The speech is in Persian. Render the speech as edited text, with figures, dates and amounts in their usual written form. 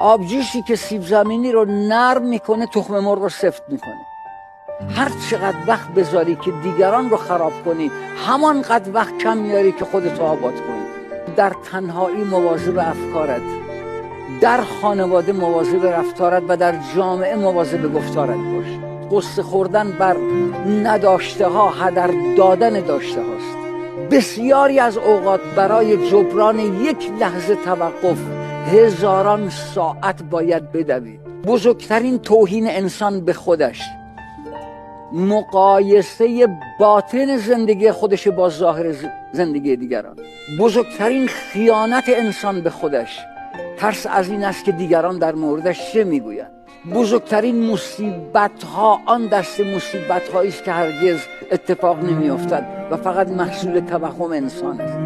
آبجوشی که سیب زمینی رو نرم میکنه تخم مرغ رو سفت میکنه. هر چقدر وقت بذاری که دیگران رو خراب کنی، همانقدر وقت کم میاری که خودت آباد کنی. در تنهایی مواظب افکارت، در خانواده مواظب رفتارت و در جامعه مواظب گفتارت باش. قصه خوردن بر نداشته ها هدر دادن داشته هاست. بسیاری از اوقات برای جبران یک لحظه توقف هزاران ساعت باید بدوید. بزرگترین توهین انسان به خودش مقایسه باطن زندگی خودش با ظاهر زندگی دیگران. بزرگترین خیانت انسان به خودش ترس از این است که دیگران در موردش چه میگویند. بزرگترین مصیبت ها آن دست مصیبت هایی است که هرگز اتفاق نمی افتد و فقط محصول توهم انسان است.